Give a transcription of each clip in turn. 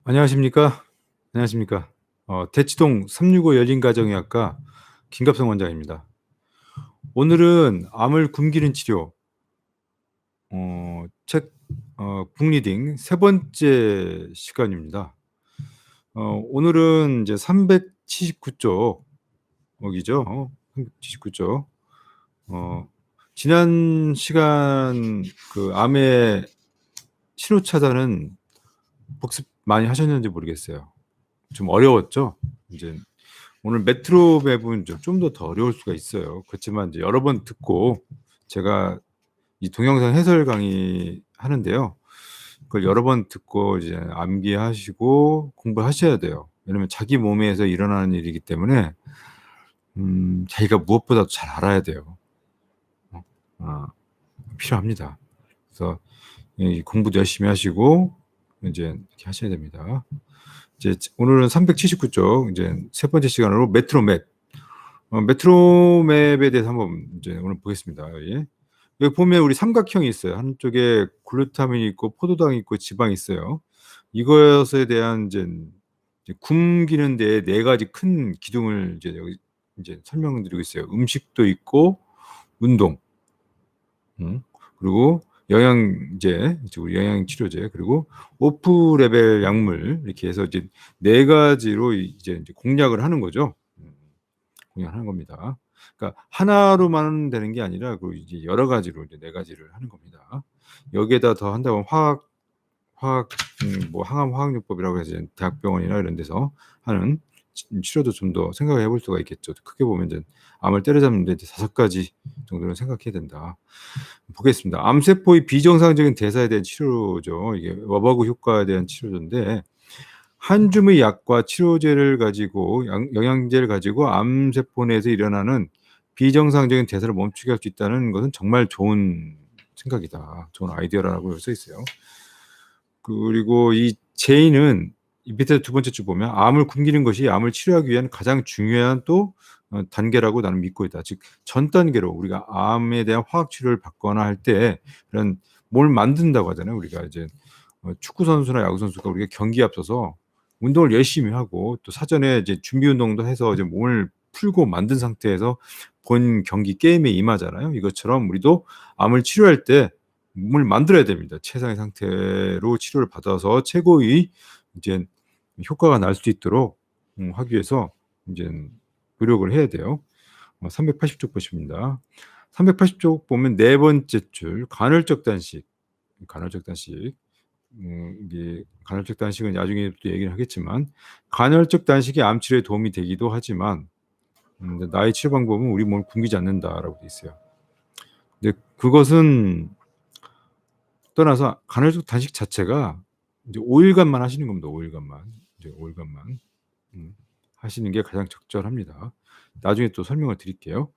안녕하십니까? 안녕하십니까? 대치동 365 열린가정의학과 김갑성 원장입니다. 오늘은 암을 굶기는 치료 책 북리딩 세 번째 시간입니다. 오늘은 이제 379쪽이죠. 379쪽. 지난 시간 그 암의 치료 차단은 복습 많이 하셨는지 모르겠어요. 좀 어려웠죠? 이제 오늘 메트로맵은 좀 더 어려울 수가 있어요. 그렇지만 이제 여러 번 듣고 제가 이 동영상 해설 강의 하는데요. 그걸 여러 번 듣고 이제 암기하시고 공부하셔야 돼요. 왜냐면 자기 몸에서 일어나는 일이기 때문에 자기가 무엇보다도 잘 알아야 돼요. 필요합니다. 그래서 이 공부도 열심히 하시고 이제 이렇게 하셔야 됩니다. 이제 오늘은 379쪽 이제 세 번째 시간으로 메트로맵. 메트로맵에 대해서 한번 이제 오늘 보겠습니다. 여기 보면 우리 삼각형이 있어요. 한쪽에 글루타민이 있고 포도당이 있고 지방이 있어요. 이것에 대한 이제 굶기는 데 네 가지 큰 기둥을 이제 여기 이제 설명드리고 있어요. 음식도 있고 운동, 그리고 영양제, 우리 영양 치료제, 그리고 오프 레벨 약물 이렇게 해서 이제 네 가지로 이제 공략을 하는 거죠. 공략하는 겁니다. 그러니까 하나로만 되는 게 아니라 그 이제 여러 가지로 이제 네 가지를 하는 겁니다. 여기에다 더 한다면 화학 뭐 항암 화학요법이라고 해서 대학병원이나 이런 데서 하는 치료도 좀 더 생각해 볼 수가 있겠죠. 크게 보면 이제 암을 때려잡는데 이제 5가지 정도는 생각해야 된다. 보겠습니다. 암세포의 비정상적인 대사에 대한 치료죠. 이게 워버그 효과에 대한 치료인데 한 줌의 약과 치료제를 가지고 영양제를 가지고 암세포 내에서 일어나는 비정상적인 대사를 멈추게 할 수 있다는 것은 정말 좋은 생각이다. 좋은 아이디어라고 써 있어요. 그리고 이 제인은 이 밑에 두 번째 줄 보면 암을 굶기는 것이 암을 치료하기 위한 가장 중요한 또 단계라고 나는 믿고 있다. 즉 전 단계로 우리가 암에 대한 화학 치료를 받거나 할 때 그런 뭘 만든다고 하잖아요. 우리가 이제 축구 선수나 야구 선수가 우리가 경기에 앞서서 운동을 열심히 하고 또 사전에 이제 준비 운동도 해서 이제 몸을 풀고 만든 상태에서 본 경기 게임에 임하잖아요. 이것처럼 우리도 암을 치료할 때 몸을 만들어야 됩니다. 최상의 상태로 치료를 받아서 최고의 이제 효과가 날 수 있도록 하기 위해서 이제 노력을 해야 돼요. 380쪽 보십니다. 380쪽 보면 네 번째 줄 간헐적 단식. 이게 간헐적 단식은 나중에 또 얘기를 하겠지만 간헐적 단식이 암 치료에 도움이 되기도 하지만 나의 치료 방법은 우리 몸을 굶기지 않는다라고 돼 있어요. 근데 그것은 떠나서 간헐적 단식 자체가 이제 5일간만 하시는 겁니다. 5일간만. 이제 5일간만 하시는 게 가장 적절합니다. 나중에 또 설명을 드릴게요.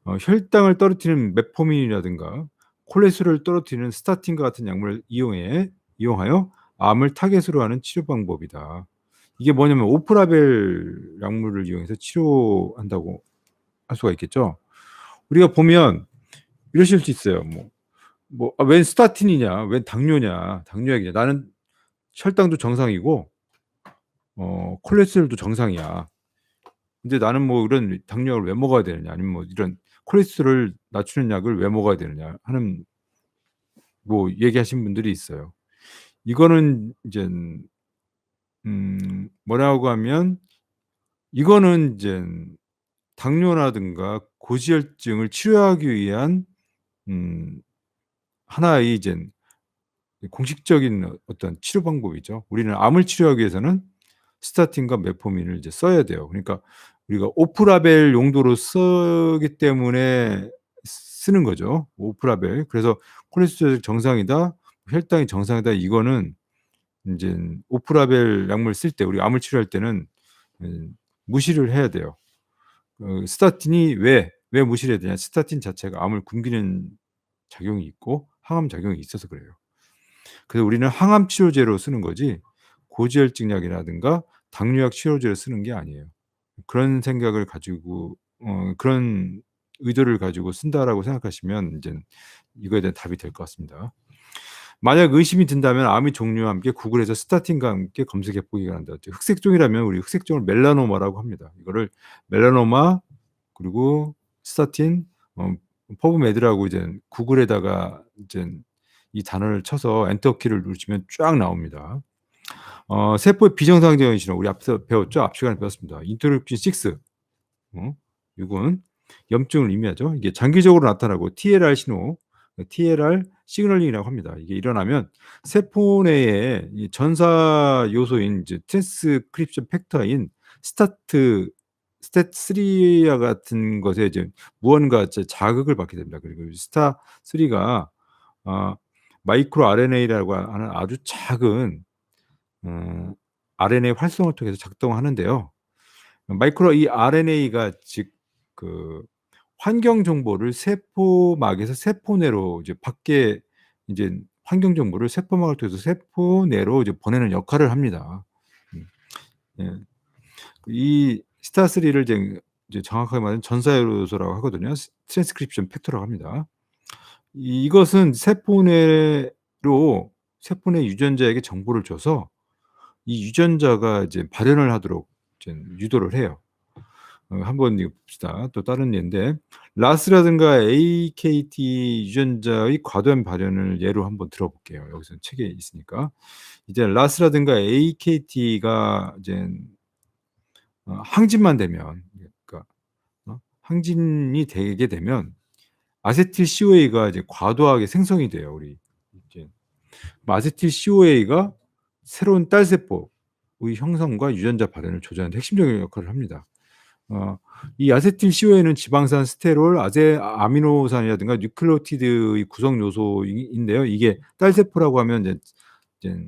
혈당을 떨어뜨리는 메포민이라든가 콜레스테롤을 떨어뜨리는 스타틴과 같은 약물을 이용하여 암을 타겟으로 하는 치료 방법이다. 이게 뭐냐면 오프라벨 약물을 이용해서 치료한다고 할 수가 있겠죠. 우리가 보면 이러실 수 있어요. 웬 스타틴이냐, 웬 당뇨약이냐. 나는 혈당도 정상이고 콜레스테롤도 정상이야. 근데 나는 뭐 이런 당뇨약을 왜 먹어야 되느냐, 아니면 뭐 이런 콜레스테롤 낮추는 약을 왜 먹어야 되느냐 하는 뭐 얘기하신 분들이 있어요. 이거는 이제 뭐라고 하면 이거는 이제 당뇨라든가 고지혈증을 치료하기 위한 하나의 이제 공식적인 어떤 치료 방법이죠. 우리는 암을 치료하기 위해서는 스타틴과 메포민을 이제 써야 돼요. 그러니까 우리가 오프라벨 용도로 쓰기 때문에 쓰는 거죠. 오프라벨. 그래서 콜레스테롤 정상이다, 혈당이 정상이다. 이거는 이제 오프라벨 약물 쓸 때, 우리 암을 치료할 때는 무시를 해야 돼요. 스타틴이 왜 무시를 해야 되냐? 스타틴 자체가 암을 굶기는 작용이 있고 항암 작용이 있어서 그래요. 그래서 우리는 항암 치료제로 쓰는 거지 고지혈증 약이라든가 당뇨약 치료제로 쓰는 게 아니에요. 그런 생각을 가지고 그런 의도를 가지고 쓴다라고 생각하시면 이제 이거에 대한 답이 될 것 같습니다. 만약 의심이 든다면 암의 종류와 함께 구글에서 스타틴과 함께 검색해 보기가 한다. 흑색종이라면 우리 흑색종을 멜라노마라고 합니다. 이거를 멜라노마 그리고 스타틴, 퍼브메드라고 이제 구글에다가 이제 이 단어를 쳐서 엔터 키를 누르시면 쫙 나옵니다. 세포의 비정상적인 신호 우리 앞서 배웠죠? 앞 시간에 배웠습니다. 인터루킨 6 이건 염증을 의미하죠. 이게 장기적으로 나타나고 TLR 신호, TLR 시그널링이라고 합니다. 이게 일어나면 세포 내에 이 전사 요소인 이제 트랜스크립션 팩터인 스탯3와 같은 것에 이제 무언가 자극을 받게 됩니다. 그리고 스타3가 마이크로 RNA라고 하는 아주 작은 RNA 활성을 통해서 작동하는데요. 이 RNA가 즉 그 환경 정보를 세포막에서 세포 내로 이제 밖에 이제 환경 정보를 세포막을 통해서 세포 내로 이제 보내는 역할을 합니다. 예. 이 스타3를 이제 정확하게 말하면 전사 요소라고 하거든요. 트랜스크립션 팩터라고 합니다. 이것은 세포 내 유전자에게 정보를 줘서 이 유전자가 이제 발현을 하도록 이제 유도를 해요. 한번 이거 봅시다. 또 다른 예인데 라스라든가 AKT 유전자의 과도한 발현을 예로 한번 들어볼게요. 여기서 책에 있으니까. 이제 라스라든가 AKT가 이제 항진만 되면 그러니까 항진이 되게 되면 아세틸 CoA가 이제 과도하게 생성이 돼요. 우리 이제 아세틸 CoA가 새로운 딸 세포의 형성과 유전자 발현을 조절하는 데 핵심적인 역할을 합니다. 이 아세틸 CoA는 지방산, 스테롤, 아미노산이라든가 뉴클레오티드의 구성 요소인데요. 이게 딸 세포라고 하면 이제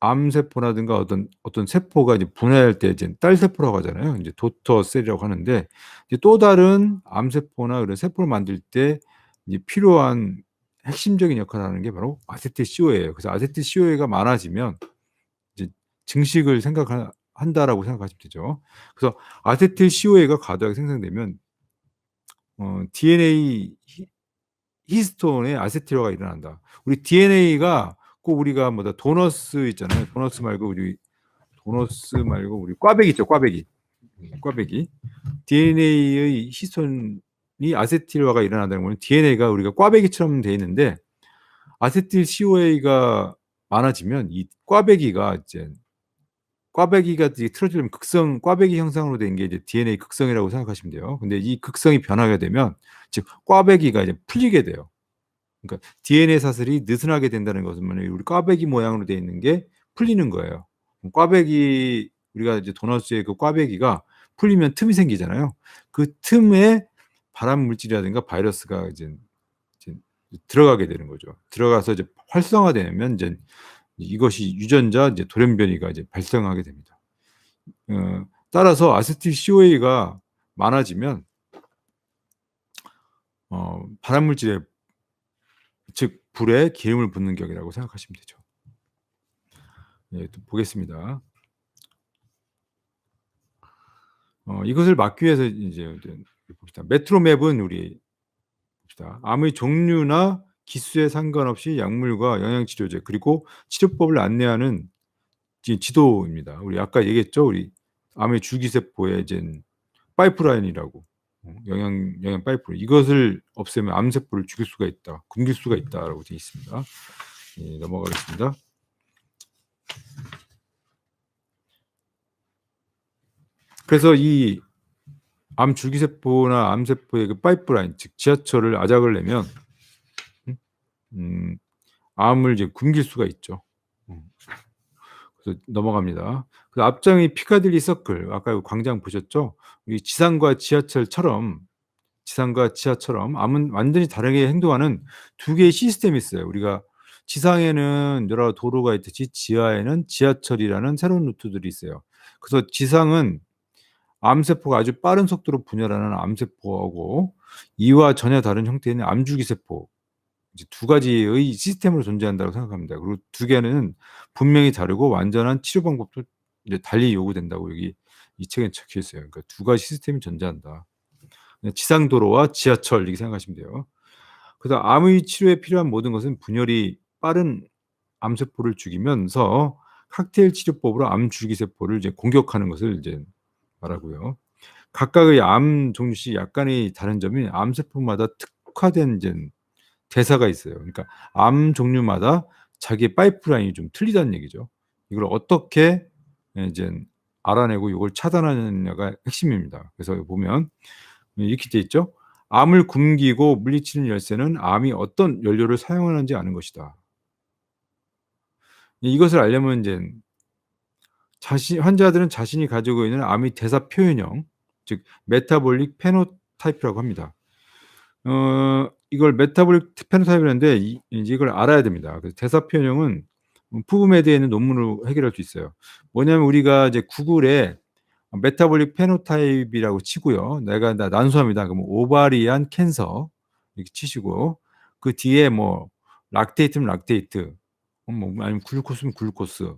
암세포라든가 어떤 세포가 이제 분해할 때 이제 딸 세포라고 하잖아요. 이제 도터 셀이라고 하는데 이제 또 다른 암세포나 그런 세포를 만들 때 이제 필요한 핵심적인 역할을 하는 게 바로 아세틸 CoA예요. 그래서 아세틸 CoA가 많아지면 이제 증식을 한다라고 생각하시면 되죠. 그래서 아세틸 CoA가 과도하게 생성되면 DNA 히스톤의 아세틸화가 일어난다. 우리 DNA가 꼭 우리가 도너스 있잖아요. 도너스 말고 우리 꽈배기 있죠. 꽈배기. DNA의 히스톤이 아세틸화가 일어난다는 건 DNA가 우리가 꽈배기처럼 돼 있는데 아세틸 CoA가 많아지면 이 꽈배기가 틀어지려면 꽈배기 형상으로 된 게 이제 DNA 극성이라고 생각하시면 돼요. 근데 이 극성이 변하게 되면 즉 꽈배기가 이제 풀리게 돼요. 그러니까 DNA 사슬이 느슨하게 된다는 것은 우리 꽈배기 모양으로 되어 있는 게 풀리는 거예요. 꽈배기 우리가 이제 도너스의 그 꽈배기가 풀리면 틈이 생기잖아요. 그 틈에 발암 물질이라든가 바이러스가 이제 들어가게 되는 거죠. 들어가서 이제 활성화되면 이제 이것이 유전자 이제 돌연변이가 이제 발생하게 됩니다. 따라서 아세틸 CoA가 많아지면 발암 물질에 즉 불에 기름을 붓는 격이라고 생각하시면 되죠. 예, 또 보겠습니다. 이것을 막기 위해서 이제 봅시다. 메트로맵은 우리 봅시다. 암의 종류나 기수에 상관없이 약물과 영양치료제 그리고 치료법을 안내하는 지도입니다. 우리 아까 얘기했죠. 우리 암의 줄기세포의 이제 파이프라인이라고 영양 파이프라인 이것을 없애면 암세포를 죽일 수가 있다, 굶길 수가 있다라고 되어 있습니다. 예, 넘어가겠습니다. 그래서 이 암 줄기세포나 암세포의 그 파이프라인 즉 지하철을 아작을 내면 암을 이제 굶길 수가 있죠. 그래서 넘어갑니다. 그 앞장의 피카딜리 서클 아까 광장 보셨죠? 이 지상과 지하처럼 암은 완전히 다르게 행동하는 두 개의 시스템이 있어요. 우리가 지상에는 여러 도로가 있듯이 지하에는 지하철이라는 새로운 루트들이 있어요. 그래서 지상은 암세포가 아주 빠른 속도로 분열하는 암세포하고 이와 전혀 다른 형태의 암줄기세포 이제 두 가지의 시스템으로 존재한다고 생각합니다. 그리고 두 개는 분명히 다르고 완전한 치료 방법도 이제 달리 요구된다고 여기 이 책에 적혀 있어요. 그러니까 두 가지 시스템이 존재한다. 지상도로와 지하철 이렇게 생각하시면 돼요. 그래서 암의 치료에 필요한 모든 것은 분열이 빠른 암세포를 죽이면서 칵테일 치료법으로 암 줄기세포를 이제 공격하는 것을 이제 말하고요. 각각의 암 종류씩 약간의 다른 점이 암세포마다 특화된 이제 대사가 있어요. 그러니까 암 종류마다 자기의 파이프라인이 좀 틀리다는 얘기죠. 이걸 어떻게 이제 알아내고 이걸 차단하느냐가 핵심입니다. 그래서 보면 이렇게 돼 있죠. 암을 굶기고 물리치는 열쇠는 암이 어떤 연료를 사용하는지 아는 것이다. 이것을 알려면 이제 환자들은 자신이 가지고 있는 암의 대사 표현형, 즉 메타볼릭 페노타입이라고 합니다. 이걸 메타볼릭 페노타입이라는데 이제 이걸 알아야 됩니다. 그래서 대사 표현형은 푸브메드에 있는 논문으로 해결할 수 있어요. 뭐냐면 우리가 이제 구글에 메타볼릭 페노타입이라고 치고요. 내가 난소암이다. 그러면 오바리안 캔서 이렇게 치시고 그 뒤에 뭐 락테이트면 락테이트, 뭐 아니면 글루코스면 글루코스,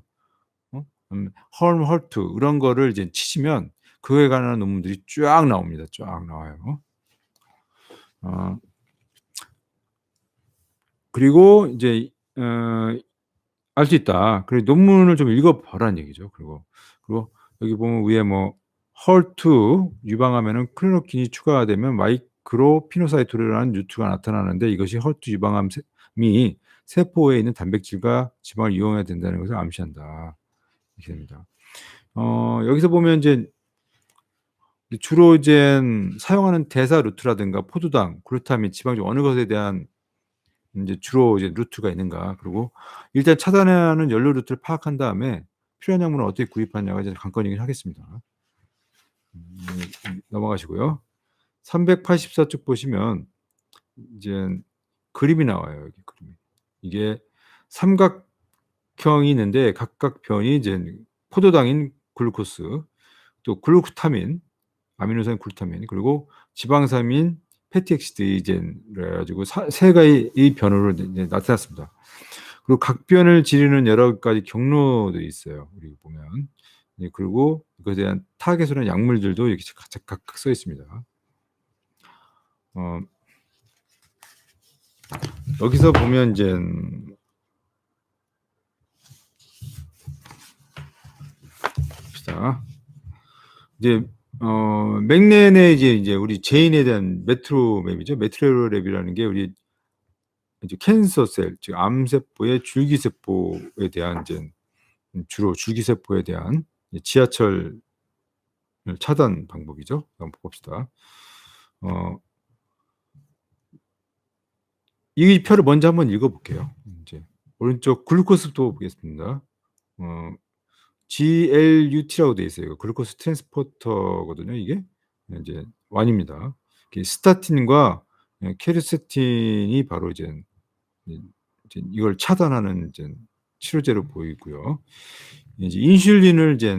헐투 이런 거를 이제 치시면 그거에 관한 논문들이 쫙 나옵니다. 쫙 나와요. 그리고 이제 알 수 있다. 그리고 논문을 좀 읽어보라는 얘기죠. 그리고 여기 보면 위에 뭐 헐투 유방암에는 클로로킨이 추가가 되면 마이크로 피노사이토르라는 뉴트가 나타나는데 이것이 헐투 유방암이 세포에 있는 단백질과 지방을 이용해야 된다는 것을 암시한다. 이렇게 됩니다. 여기서 보면 이제 주로 이제 사용하는 대사 루트라든가 포도당, 글루타민, 지방 중 어느 것에 대한 이제 주로 이제 루트가 있는가, 그리고 일단 차단해야 하는 연료 루트를 파악한 다음에 필요한 약물을 어떻게 구입하냐가 이제 관건이긴 하겠습니다. 넘어가시고요. 384쪽 보시면 이제 그림이 나와요. 여기 그림이. 이게 삼각형이 있는데 각각 변이 이제 포도당인 글루코스, 또 글루타민, 아미노산 글루타민, 그리고 지방산인 패티엑시드이젠 그래 가지고 세 가지의 변으로 이제 나타났습니다. 그리고 각 변을 지르는 여러 가지 경로들이 있어요. 우리 보면. 예, 그리고 그것에 대한 타겟으로 하는 약물들도 이렇게 각각 써 있습니다. 여기서 보면 이제 봅시다. 이제 맥렌의 이제 우리 제인에 대한 메트로랩이죠. 메트로랩이라는 게 우리 이제 캔서셀, 즉 암세포의 줄기세포에 대한 이제 주로 줄기세포에 대한 지하철 차단 방법이죠. 한번 봅시다. 이 표를 먼저 한번 읽어볼게요. 이제 오른쪽 글루코스부터 보겠습니다. GLUT라고 되어 있어요. 글루코스 트랜스포터거든요. 이게 이제 완입니다. 스타틴과 케르세틴이 바로 이제 이걸 차단하는 이제 치료제로 보이고요. 이제 인슐린을 이제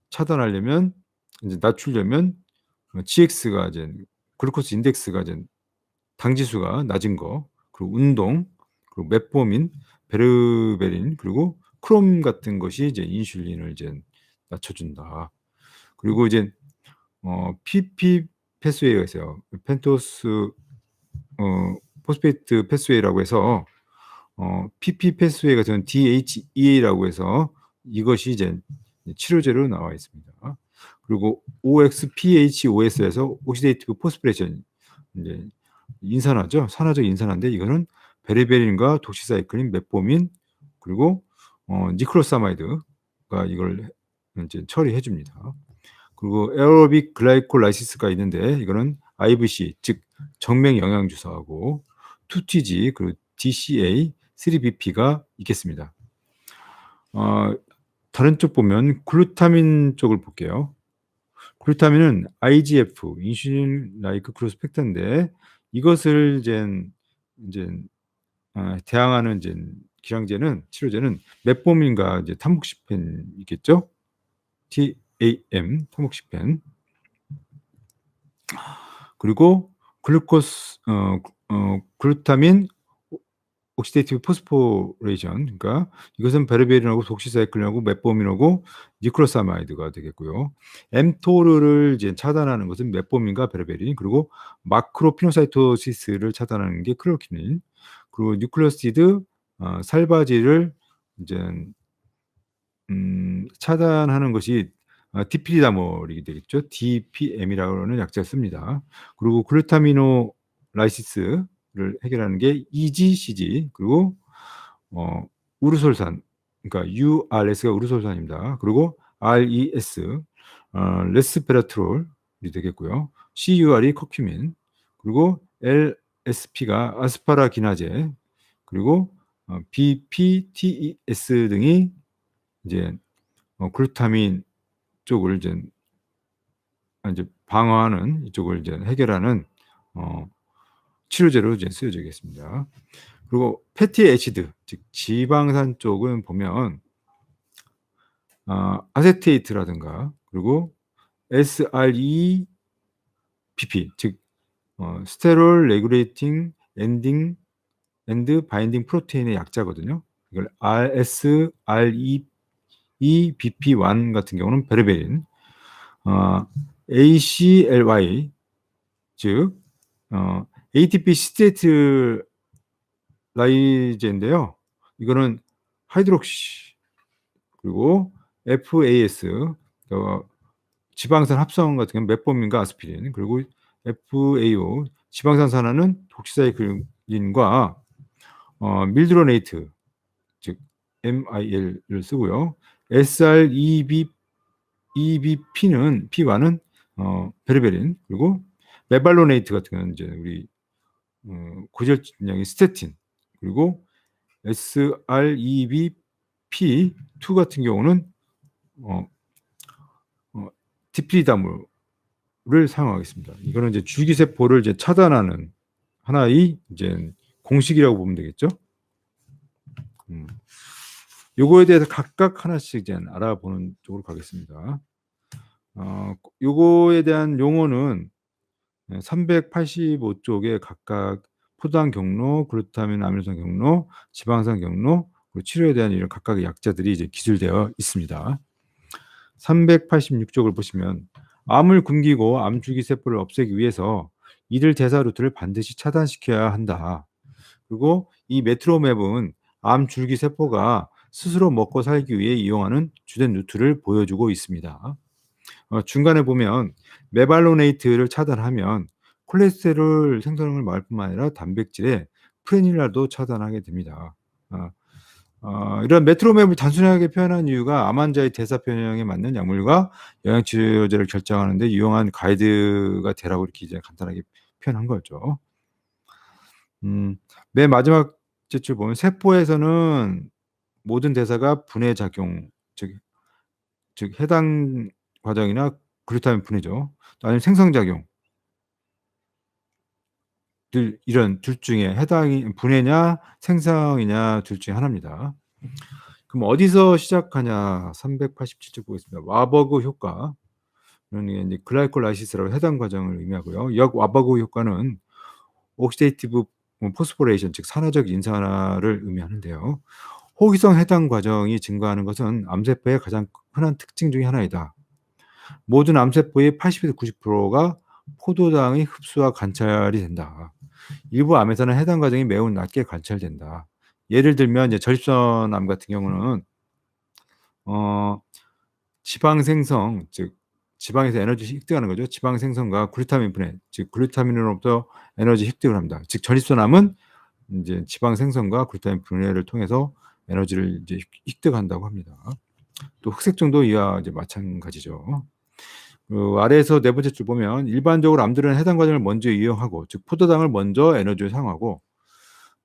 차단하려면 이제 낮추려면 GX가 이제 글루코스 인덱스가 이제 당지수가 낮은 거, 그리고 운동, 그리고 მეტ포민, 베르베린, 그리고 크롬 같은 것이 이제 인슐린을 이제 낮춰준다. 그리고 이제 PP 패스웨이가 있어요. 펜토스 포스페이트 패스웨이라고 해서 PP 패스웨이가 저는 DHEA라고 해서 이것이 이제 치료제로 나와 있습니다. 그리고 OXPHOS에서 옥시데이티브 포스피레이션, 이제 인산화죠. 산화적 인산화인데 이거는 베리베린과 독시사이클린, მეტ포민, 그리고 니클로사마이드가 이걸 이제 처리해 줍니다. 그리고 에어로빅 글라이콜라이시스가 있는데 이거는 IVC, 즉 정맥 영양 주사하고 2TG, 그리고 DCA, 3BP가 있겠습니다. 다른 쪽 보면 글루타민 쪽을 볼게요. 글루타민은 IGF, 인슐린 라이크 그로스 팩터인데 이것을 이제 대항하는 이제 기량제는, 치료제는 მეტ포민과 이제 타목시펜 있겠죠? TAM, 타목시펜. 그리고 글루타민 옥시데이티브 포스포레이션, 그러니까 이것은 베르베린하고 독시사이클린하고 მეტ포민하고 니클로사마이드가 되겠고요. 엠토르를 이제 차단하는 것은 მეტ포민과 베르베린, 그리고 마크로피노사이토시스를 차단하는 게 클로키닌, 그리고 뉴클레오시드 살바지를 이제 차단하는 것이 디피리다몰이 되겠죠. DPM이라고 하는 약자를 씁니다. 그리고 글루타미노 라이시스를 해결하는 게 EGCG, 그리고 우르솔산, 그러니까 URS가 우르솔산입니다. 그리고 RES, 레스베라트롤이 되겠고요. CUR이 커큐민, 그리고 LSP가 아스파라기나제, 그리고 BPTES 등이 이제 글루타민 쪽을 이제 방어하는, 이쪽을 이제 해결하는 치료제로 이제 쓰여지겠습니다. 그리고 패티 애시드, 즉 지방산 쪽은 보면 아세테이트라든가, 그리고 SREBP, 즉 스테롤 레귤레이팅 엔딩 앤드 바인딩 프로테인의 약자거든요. 이걸 RSREBP1 같은 경우는 베르베린, ACLY, 즉 ATP 시스테이트 라이제인데요. 이거는 하이드록시, 그리고 FAS, 지방산 합성 같은 경우는 메포민과 아스피린, 그리고 FAO, 지방산 산화는 독시사이클린과 밀드로네이트, 즉 MIL을 쓰고요. SREBP는 P1은 베르베린, 그리고 메발로네이트 같은 경우는 이제 우리 고지혈증약인 스테틴, 그리고 SREBP2 같은 경우는 디피리다몰을 사용하겠습니다. 이거는 이제 줄기세포를 이제 차단하는 하나의 이제 공식이라고 보면 되겠죠. 요거에 대해서 각각 하나씩 이제 알아보는 쪽으로 가겠습니다. 요거에 대한 용어는 385쪽에 각각 포도당 경로, 글루타민 아미노산 경로, 지방산 경로, 그리고 치료에 대한 이런 각각의 약자들이 이제 기술되어 있습니다. 386쪽을 보시면 암을 굶기고 암 줄기 세포를 없애기 위해서 이들 대사 루트를 반드시 차단시켜야 한다. 그리고 이 메트로맵은 암 줄기 세포가 스스로 먹고 살기 위해 이용하는 주된 루트를 보여주고 있습니다. 중간에 보면 메발로네이트를 차단하면 콜레스테롤 생성을 막을 뿐만 아니라 단백질의 프레닐라도 차단하게 됩니다. 이런 메트로맵을 단순하게 표현한 이유가 암 환자의 대사 변형에 맞는 약물과 영양치료제를 결정하는 데 유용한 가이드가 되라고 이렇게 이제 간단하게 표현한 거죠. 맨 마지막 줄 보면 세포에서는 모든 대사가 분해 작용, 즉 해당 과정이나 글루타민 분해죠. 아니면 생성작용, 이런 둘 중에 해당이 분해냐 생성이냐 둘 중에 하나입니다. 그럼 어디서 시작하냐? 387쪽 보겠습니다. 와버그 효과. 이게 이제 글라이콜라이시스라고 해당 과정을 의미하고요. 역와버그 효과는 옥시데이티브 포스포레이션, 즉 산화적 인산화를 의미하는데요. 호기성 해당 과정이 증가하는 것은 암세포의 가장 흔한 특징 중에 하나이다. 모든 암세포의 80에서 90%가 포도당의 흡수와 관찰이 된다. 일부 암에서는 해당 과정이 매우 낮게 관찰된다. 예를 들면 이제 전립선암 같은 경우는 지방 생성, 즉 지방에서 에너지 획득하는 거죠. 지방 생성과 글루타민 분해, 즉 글루타민으로부터 에너지 획득을 합니다. 즉 전립선암은 이제 지방 생성과 글루타민 분해를 통해서 에너지를 이제 획득한다고 합니다. 또 흑색종도 이와 이제 마찬가지죠. 아래에서 네 번째 줄 보면 일반적으로 암들은 해당 과정을 먼저 이용하고, 즉 포도당을 먼저 에너지를 사용하고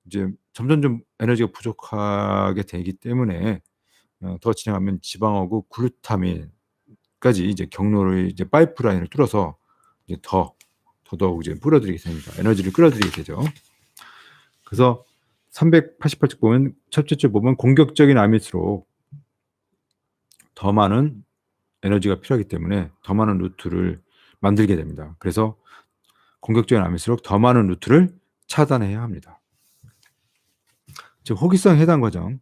이제 점점 에너지가 부족하게 되기 때문에 더 진행하면 지방하고 글루타민까지 이제 경로를 이제 파이프라인을 뚫어서 이제 더더욱 이제 뿌려드리게 됩니다. 에너지를 끌어들이게 되죠. 그래서 388쪽 보면 첫째 줄 보면 공격적인 암일수록 더 많은 에너지가 필요하기 때문에 더 많은 루트를 만들게 됩니다. 그래서 공격적인 암일수록 더 많은 루트를 차단해야 합니다. 즉 호기성 해당 과정,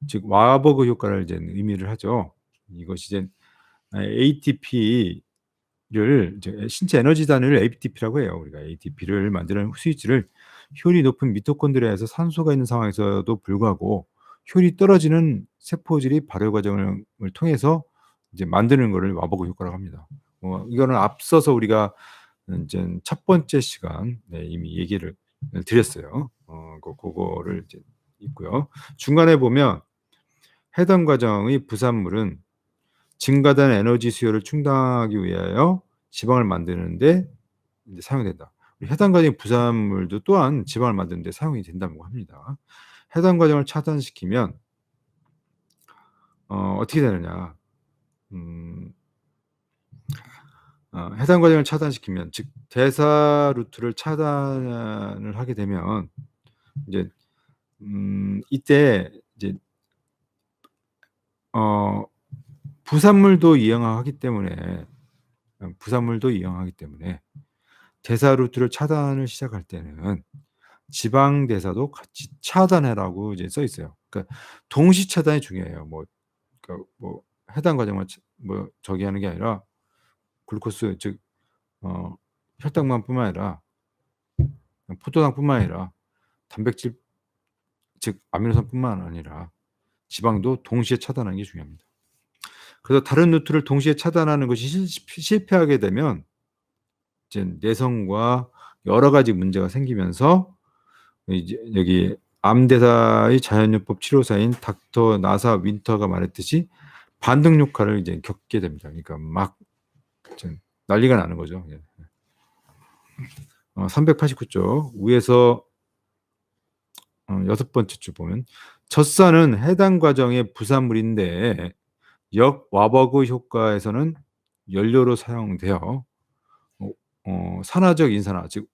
즉 와버그 효과를 이제 의미를 하죠. 이것이 이제 ATP를 이제 신체 에너지 단위를 ATP라고 해요. 우리가 ATP를 만드는 스위치를 효율이 높은 미토콘드리아에서 산소가 있는 상황에서도 불구하고 효율이 떨어지는 세포질이 발효 과정을 통해서 이제 만드는 거를 와버그 효과라고 합니다. 이거는 앞서서 우리가 이제 첫 번째 시간 이미 얘기를 드렸어요. 그거를 이제 있고요. 중간에 보면 해당 과정의 부산물은 증가된 에너지 수요를 충당하기 위하여 지방을 만드는데 이제 사용된다. 해당 과정의 부산물도 또한 지방을 만드는데 사용이 된다고 합니다. 해당 과정을 차단시키면 어떻게 되느냐? 해당 과정을 차단시키면, 즉 대사 루트를 차단을 하게 되면 이제 이때 이제 부산물도 이용하기 때문에 대사 루트를 차단을 시작할 때는 지방 대사도 같이 차단해라고 이제 써 있어요. 그러니까 동시 차단이 중요해요. 그러니까 해당 과정만 저기 하는 게 아니라 글루코스, 즉 혈당만뿐만 아니라 포도당뿐만 아니라 단백질, 즉 아미노산뿐만 아니라 지방도 동시에 차단하는 게 중요합니다. 그래서 다른 루트를 동시에 차단하는 것이 실패하게 되면 이제 내성과 여러 가지 문제가 생기면서 이제 여기 암대사의 자연요법 치료사인 닥터 나사 윈터가 말했듯이 반등 효과를 이제 겪게 됩니다. 그러니까 막 난리가 나는 거죠. 389쪽 위에서 여섯 번째 줄 보면 젖산은 해당 과정의 부산물인데 역와버그 효과에서는 연료로 사용되어 산화적 인산화, 즉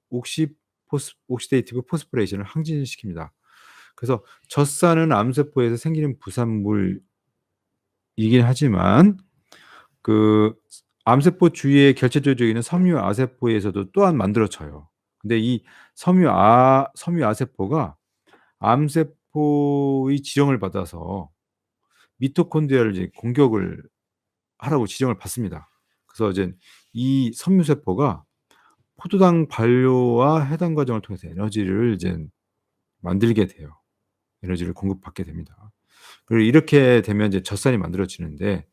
옥시데이티브 포스포레이션을 항진시킵니다. 그래서 젖산은 암세포에서 생기는 부산물이긴 하지만 그 암세포 주위에 결체조직이 있는 섬유아세포에서도 또한 만들어져요. 근데 이 섬유아세포가 암세포의 지령을 받아서 미토콘드리아를 이제 공격을 하라고 지령을 받습니다. 그래서 이제 이 섬유세포가 포도당 발효와 해당 과정을 통해서 에너지를 이제 만들게 돼요. 에너지를 공급받게 됩니다. 그리고 이렇게 되면 이제 젖산이 만들어지는데,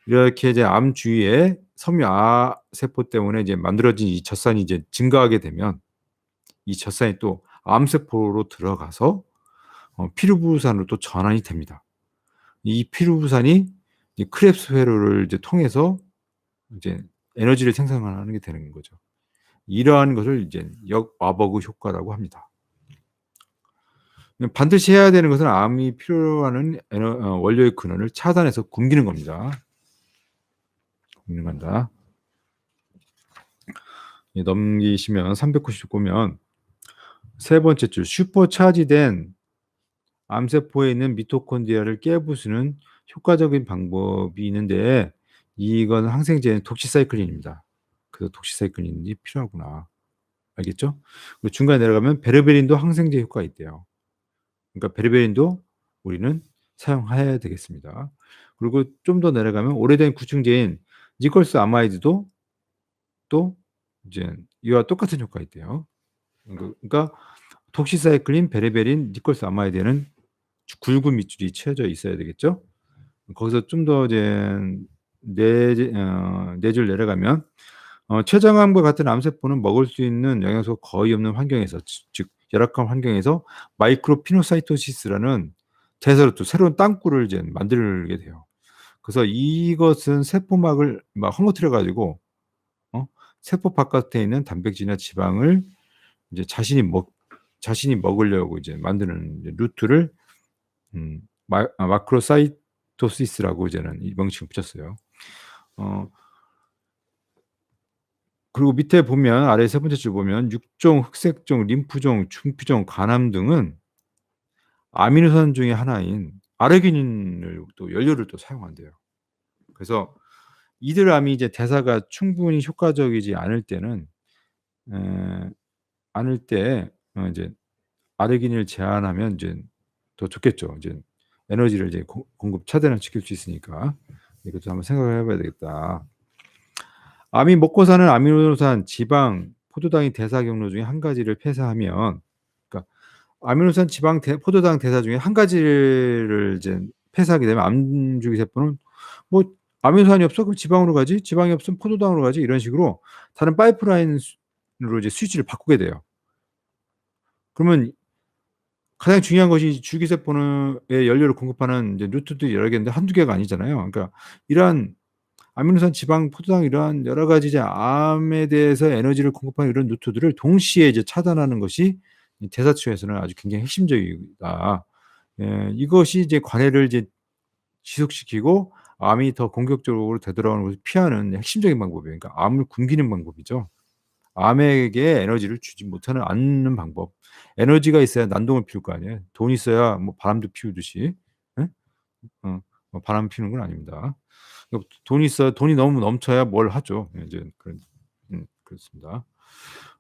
이렇게 이제 암 주위에 섬유아 세포 때문에 이제 만들어진 이 젖산이 이제 증가하게 되면 이 젖산이 또 암세포로 들어가서 피루부산으로 또 전환이 됩니다. 이 피루부산이 크렙스 회로를 이제 통해서 이제 에너지를 생산하는 게 되는 거죠. 이러한 것을 이제 역와버그 효과라고 합니다. 반드시 해야 되는 것은 암이 필요로 하는 원료의 근원을 차단해서 굶기는 겁니다. 굶는 건다. 넘기시면 390쪽 보면 세 번째 줄, 슈퍼차지된 암세포에 있는 미토콘드리아를 깨부수는 효과적인 방법이 있는데, 이건 항생제는 독시사이클린입니다. 그래서 독시사이클린이 필요하구나. 알겠죠? 그리고 중간에 내려가면 베르베린도 항생제 효과가 있대요. 그러니까 베르베린도 우리는 사용해야 되겠습니다. 그리고 좀 더 내려가면 오래된 구충제인 니콜스 아마이드도 또 이제 이와 똑같은 효과가 있대요. 그러니까 독시사이클린, 베르베린, 니콜스 아마이드에는 굵은 밑줄이 채워져 있어야 되겠죠. 거기서 좀 더 이제 네 줄 내려가면 췌장암과 같은 암세포는 먹을 수 있는 영양소가 거의 없는 환경에서, 즉 열악한 환경에서 마이크로피노사이토시스라는 대사루트, 새로운 땅굴을 이제 만들게 돼요. 그래서 이것은 세포막을 막 헝거트려 가지고 세포 바깥에 있는 단백질이나 지방을 이제 자신이 먹으려고 이제 만드는 이제 루트를 마크로사이토시스라고 이제는 이 명칭을 붙였어요. 그리고 밑에 보면, 아래 세 번째 줄 보면 육종, 흑색종, 림프종, 중피종, 간암 등은 아미노산 중에 하나인 아르기닌을 또 연료를 또 사용한대요. 그래서 이들 암이 이제 대사가 충분히 효과적이지 않을 때는 이제 아르기닌을 제한하면 이제 더 좋겠죠. 이제 에너지를 이제 공급 차단을 시킬 수 있으니까 이것도 한번 생각을 해봐야 되겠다. 암이 먹고 사는 아미노산, 지방, 포도당이 대사 경로 중에 한 가지를 폐사하면 아미노산 지방 포도당 대사 중에 한 가지를 이제 폐사하게 되면 암줄기세포는 뭐 아미노산이 없어? 그럼 지방으로 가지. 지방이 없으면 포도당으로 가지. 이런 식으로 다른 파이프라인으로 이제 스위치를 바꾸게 돼요. 그러면 가장 중요한 것이 줄기세포는 연료를 공급하는 이제 루트들이 여러 개인데 한두 개가 아니잖아요. 그러니까 이러한 아미노산, 지방, 포도당 이러한 여러 가지 이제 암에 대해서 에너지를 공급하는 이런 루트들을 동시에 이제 차단하는 것이 이 대사치에서는 아주 굉장히 핵심적이다. 이것이 이제 관해를 이제 지속시키고 암이 더 공격적으로 되돌아오는 것을 피하는 핵심적인 방법이에요. 그러니까 암을 굶기는 방법이죠. 암에게 에너지를 주지 못하는 않는 방법. 에너지가 있어야 난동을 피울 거 아니에요. 돈 있어야 뭐 바람도 피우듯이. 예? 바람 피우는 건 아닙니다. 돈이 있어야 돈이 너무 넘쳐야 뭘 하죠. 이제 그런 그렇습니다.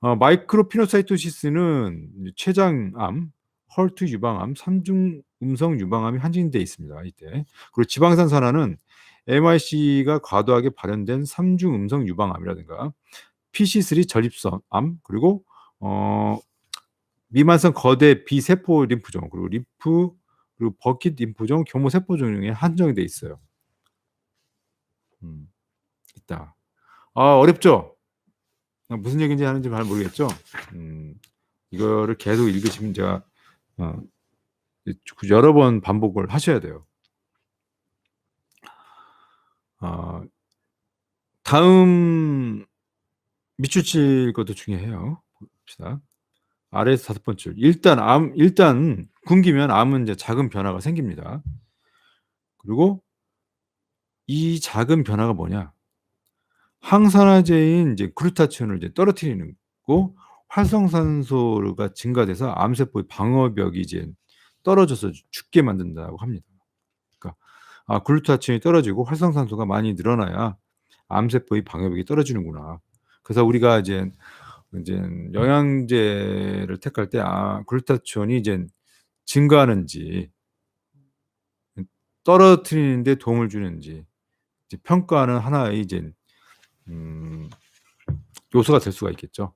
마이크로피노사이토시스는 췌장암, 헐트 유방암, 삼중 음성 유방암이 한진돼 있습니다. 이때. 그리고 지방산 산화는 MIC가 과도하게 발현된 삼중 음성 유방암이라든가 PC3 전립선암 그리고 미만성 거대 비세포 림프종 그리고 버킷 림프종 교모 세포종에 한정이 돼 있어요. 있다. 어렵죠? 무슨 얘기인지 하는지 잘 모르겠죠? 이거를 계속 읽으시면 제가 여러 번 반복을 하셔야 돼요. 다음 밑줄 칠 것도 중요해요. 봅시다. 아래에서 5번째 줄. 일단 굶기면 암은 이제 작은 변화가 생깁니다. 그리고 이 작은 변화가 뭐냐? 항산화제인 이제 글루타치온을 이제 떨어뜨리는 거고 활성산소가 증가돼서 암세포의 방어벽이 이제 떨어져서 죽게 만든다고 합니다. 그러니까 글루타치온이 떨어지고 활성산소가 많이 늘어나야 암세포의 방어벽이 떨어지는구나. 그래서 우리가 이제 영양제를 택할 때 글루타치온이 이제 증가하는지 떨어뜨리는 데 도움을 주는지 이제 평가하는 하나의 이제 요소가 될 수가 있겠죠.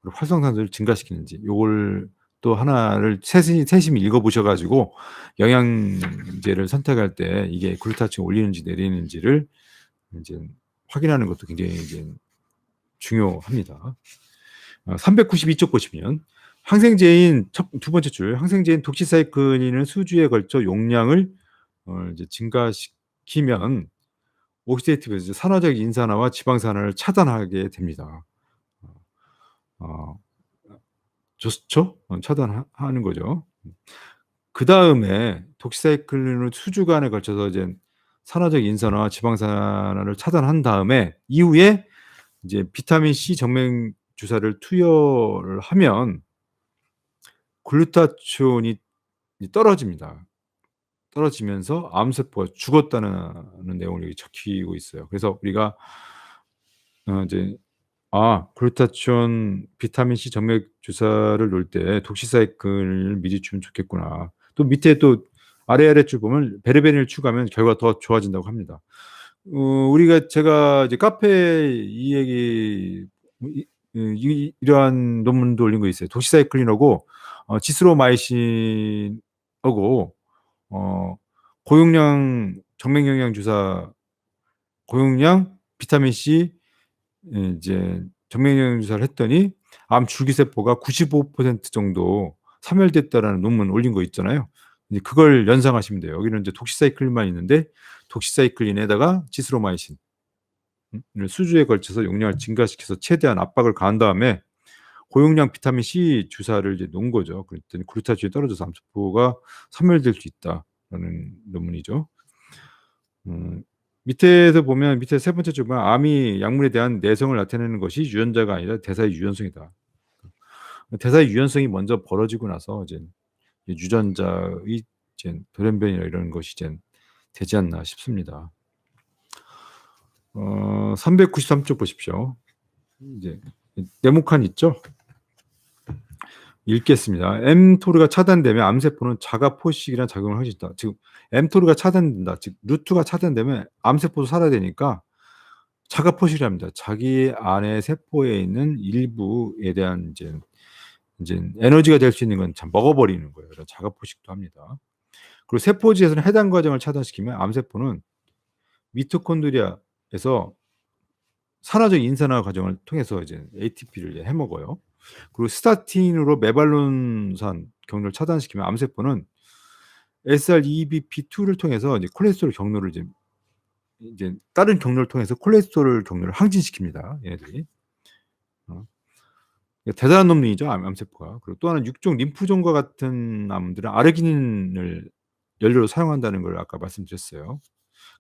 그리고 활성산소를 증가시키는지 요걸 또 하나를 세심히 읽어보셔 가지고 영양제를 선택할 때 이게 글루타치온 올리는지 내리는지를 이제 확인하는 것도 굉장히 이제 중요합니다. 392쪽 보시면 항생제인 두 번째 줄 항생제인 독시사이클린은 수주에 걸쳐 용량을 이제 증가시키면 옥시데이티브에서 산화적 인산화와 지방산화를 차단하게 됩니다. 좋죠? 차단하는 거죠. 그 다음에 독시사이클린을 수주간에 걸쳐서 이제 산화적 인산화와 지방산화를 차단한 다음에 이후에 이제 비타민 C 정맥 주사를 투여를 하면 글루타치온이 떨어집니다. 떨어지면서 암세포가 죽었다는 내용을 여기 적히고 있어요. 그래서 우리가 이제 글루타치온 비타민 C 정맥 주사를 놓을 때 독시사이클을 미리 주면 좋겠구나. 또 밑에 또 아래줄 보면 베르베린을 추가하면 결과가 더 좋아진다고 합니다. 제가 이제 카페에 이 얘기 이러한 논문도 올린 거 있어요. 독시사이클린하고 지스로마이신하고 고용량 정맥 영양 주사 고용량 비타민 C 이제 정맥 영양 주사를 했더니 암 줄기세포가 95% 정도 사멸됐다라는 논문 올린 거 있잖아요. 이제 그걸 연상하시면 돼요. 여기는 이제 독시사이클린만 있는데 독시사이클린에다가 지스로마이신 수주에 걸쳐서 용량을 증가시켜서 최대한 압박을 가한 다음에 고용량 비타민 C 주사를 이제 놓은 거죠. 그랬더니 글루타치온이 떨어져서 암세포가 사멸될 수 있다라는 논문이죠. 밑에서 보면 밑에 세 번째 줄은 암이 약물에 대한 내성을 나타내는 것이 유전자가 아니라 대사의 유연성이다. 대사의 유연성이 먼저 벌어지고 나서 이제 유전자의 이제 돌연변이나 이런 것이 이제 되지 않나 싶습니다. 393쪽 보십시오. 이제 네모칸 있죠? 읽겠습니다. mTOR가 차단되면 암세포는 자가 포식이라는 작용을 하고 있다. 지금 mTOR가 차단된다. 즉 루트가 차단되면 암세포도 살아야 되니까 자가 포식이랍니다. 자기 안에 세포에 있는 일부에 대한 이제 이제 에너지가 될 수 있는 건 참 먹어버리는 거예요. 그래서 자가포식도 합니다. 그리고 세포지에서는 해당 과정을 차단시키면 암세포는 미토콘드리아에서 산화적 인산화 과정을 통해서 이제 ATP를 해먹어요. 그리고 스타틴으로 메발론산 경로를 차단시키면 암세포는 SREBP2를 통해서 이제 콜레스테롤 경로를 이제 다른 경로를 통해서 콜레스테롤 경로를 항진시킵니다. 얘네들이. 대단한 놈들이죠, 암세포가. 그리고 또 하나는 육종 림프종과 같은 암들은 아르기닌을 연료로 사용한다는 걸 아까 말씀드렸어요.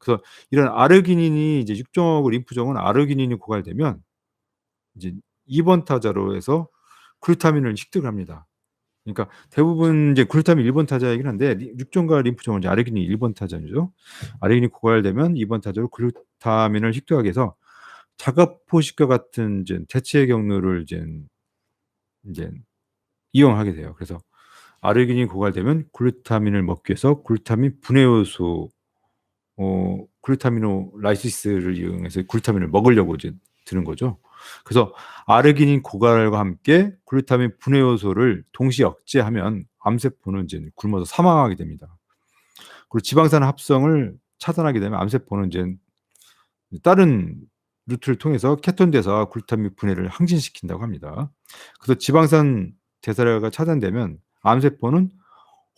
그래서 이런 아르기닌이 이제 육종하고 림프종은 아르기닌이 고갈되면 이제 2번 타자로 해서 글루타민을 식득을 합니다. 그러니까 대부분 이제 글루타민 1번 타자이긴 한데 육종과 림프종은 이제 아르기닌 1번 타자죠. 아르기닌이 고갈되면 2번 타자로 글루타민을 식득하게 해서 자가포식과 같은 이제 대체 경로를 이제 이용하게 돼요. 그래서 아르기닌이 고갈되면 글루타민을 먹기 위해서 글루타민 분해 요소 글루타미노라이시스를 이용해서 글루타민을 먹으려고 이제 드는 거죠. 그래서 아르기닌 고갈과 함께 글루타민 분해 요소를 동시에 억제하면 암세포는 이제 굶어서 사망하게 됩니다. 그리고 지방산 합성을 차단하게 되면 암세포는 이제 다른 루트를 통해서 케톤 대사와 글루타민 분해를 항진시킨다고 합니다. 그래서 지방산 대사가 차단되면 암세포는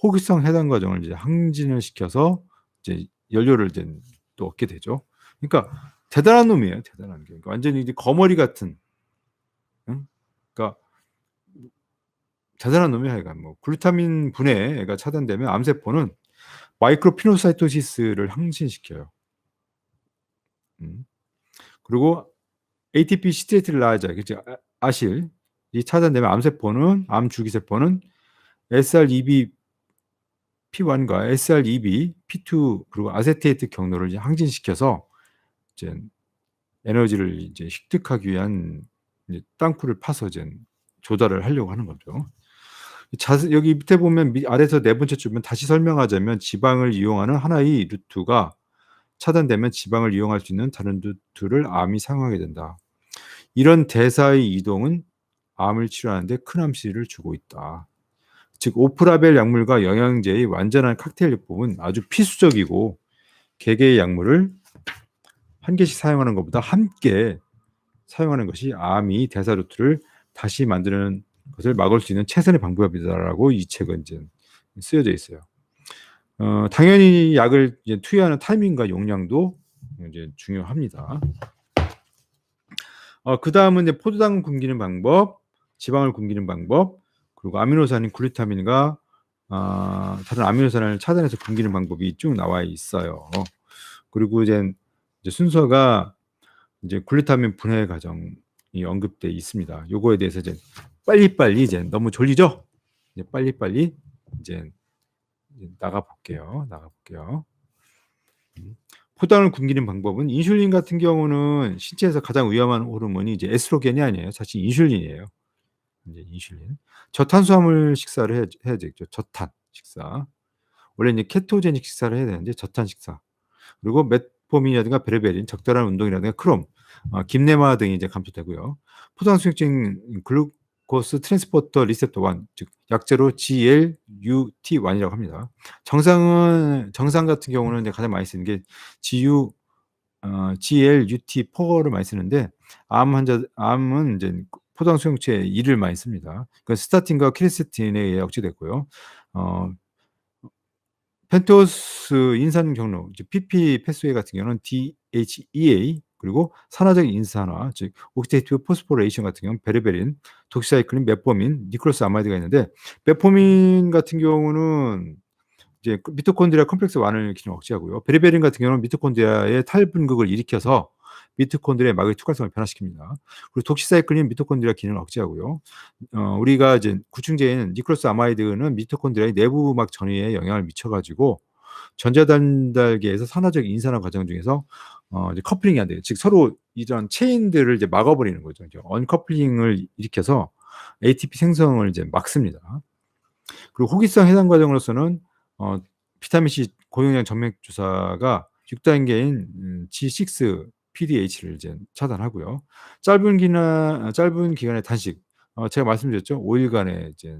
호기성 해당 과정을 이제 항진을 시켜서 이제 연료를 이제 또 얻게 되죠. 그러니까 대단한 놈이에요. 대단한 게. 그러니까 완전히 이제 거머리 같은. 응? 그러니까 대단한 놈이 하여간 뭐 글루타민 분해가 차단되면 암세포는 마이크로피노사이토시스를 항진시켜요. 그리고 ATP 시트레이트라이자 아실이 차단되면 암세포는 암 줄기세포는 SREB P1과 SREB P2 그리고 아세테이트 경로를 이제 항진시켜서 이제 에너지를 이제 획득하기 위한 이제 땅굴을 파서 이제 조달을 하려고 하는 거죠. 여기 밑에 보면 아래에서 네 번째 줄면 다시 설명하자면 지방을 이용하는 하나의 루트가 차단되면 지방을 이용할 수 있는 다른 루트를 암이 사용하게 된다. 이런 대사의 이동은 암을 치료하는데 큰 암시를 주고 있다. 즉 오프라벨 약물과 영양제의 완전한 칵테일요법은 아주 필수적이고 개개의 약물을 한 개씩 사용하는 것보다 함께 사용하는 것이 암이 대사 루트를 다시 만드는 것을 막을 수 있는 최선의 방법이다라고 이 책은 이제 쓰여져 있어요. 당연히 약을 이제 투여하는 타이밍과 용량도 이제 중요합니다. 그 다음은 이제 포도당을 굶기는 방법, 지방을 굶기는 방법, 그리고 아미노산인 글루타민과 다른 아미노산을 차단해서 굶기는 방법이 쭉 나와 있어요. 그리고 이제 순서가 이제 글루타민 분해 과정이 언급돼 있습니다. 요거에 대해서 이제 빨리빨리 이제 너무 졸리죠? 이제 빨리빨리 이제 나가 볼게요. 포도당을 굶기는 방법은 인슐린 같은 경우는 신체에서 가장 위험한 호르몬이 이제 에스트로겐이 아니에요. 사실 인슐린이에요. 이제 인슐린. 저탄수화물 식사를 해야 되겠죠. 저탄 식사. 원래 이제 케토제닉 식사를 해야 되는데 저탄 식사. 그리고 메포민이라든가 베르베린, 적절한 운동이라든가 크롬, 김내마 등이 이제 감소되고요. 포도당수용증 글루코스 트랜스포터 리셉터 1, 즉 약제로 GLUT1이라고 합니다. 정상 같은 경우는 이제 가장 많이 쓰는 게 GLUT4를 많이 쓰는데 암은 이제 포도당 수용체 2를 많이 씁니다. 그러니까 스타틴과 키레세틴에 의해 억제됐고요. 펜토스 인산 경로, PP 패스웨이 같은 경우는 DHEA 그리고 산화적 인산화, 즉 옥시데이티브 포스포레이션 같은 경우는 베르베린, 독시사이클린, 메포민, 니클로스 아마이드가 있는데 메포민 같은 경우는 이제 미토콘드리아 컴플렉스 완화를 기능 억제하고요. 베르베린 같은 경우는 미토콘드리아의 탈분극을 일으켜서 미토콘드리아의 막의 투과성을 변화시킵니다. 그리고 독시사이클린 미토콘드리아 기능을 억제하고요. 우리가 이제 구충제인 니클로스 아마이드는 미토콘드리아의 내부막 전이에 영향을 미쳐가지고 전자단달계에서 산화적 인산화 과정 중에서 이제 커플링이 안 돼요. 즉 서로 이런 체인들을 이제 막아버리는 거죠. 이제 언커플링을 일으켜서 ATP 생성을 이제 막습니다. 그리고 호기성 해당 과정으로서는 비타민 C 고용량 정맥 주사가 6단계인 G6 PDH를 이제 차단하고요. 짧은 기간의 단식, 제가 말씀드렸죠. 5 일간의 이제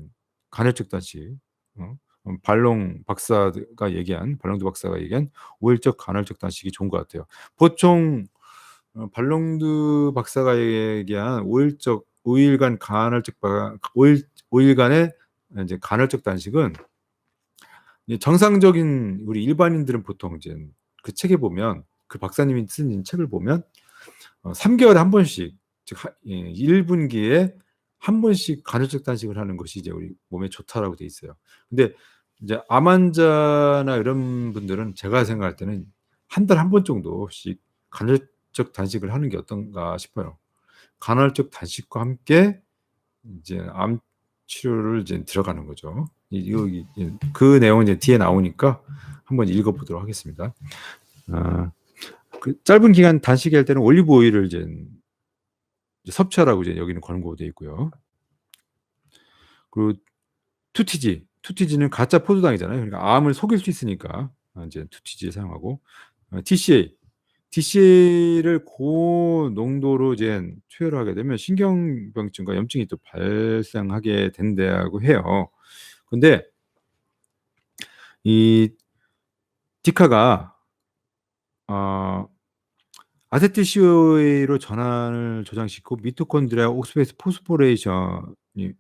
간헐적 단식. 어 발롱도 박사가 얘기한 5 일적 간헐적 단식이 좋은 것 같아요. 보통 발롱드 박사가 얘기한 5 일간 간헐적 바 5 일간의 인제 간헐적 단식은 이 정상적인 우리 일반인들은 보통 이제 그 책에 보면 그 박사님이 쓴 책을 보면 3 개월에 한 번씩 즉 1 분기에 한 번씩 간헐적 단식을 하는 것이 이제 우리 몸에 좋다라고 돼 있어요. 근데 이제 암 환자나 이런 분들은 제가 생각할 때는 한 달에 한 번 정도씩 간헐적 단식을 하는 게 어떤가 싶어요. 간헐적 단식과 함께 인제 암 치료를 이제 들어가는 거죠. 여기 그 내용은 이제 뒤에 나오니까 한번 읽어 보도록 하겠습니다. 그 짧은 기간 단식이 할 때는 올리브 오일을 이제 섭취하라고 이제 여기는 권고되어 있고요. 그리고 투티지는 가짜 포도당이잖아요. 그러니까 암을 속일 수 있으니까 이제 투티지 사용하고 DCA를 고농도로 이제 투여를 하게 되면 신경병증과 염증이 또 발생하게 된다고 해요. 근데 이 디카가 아세틸CoA로 전환을 저장시키고 미토콘드리아 옥스페이스 포스포레이션이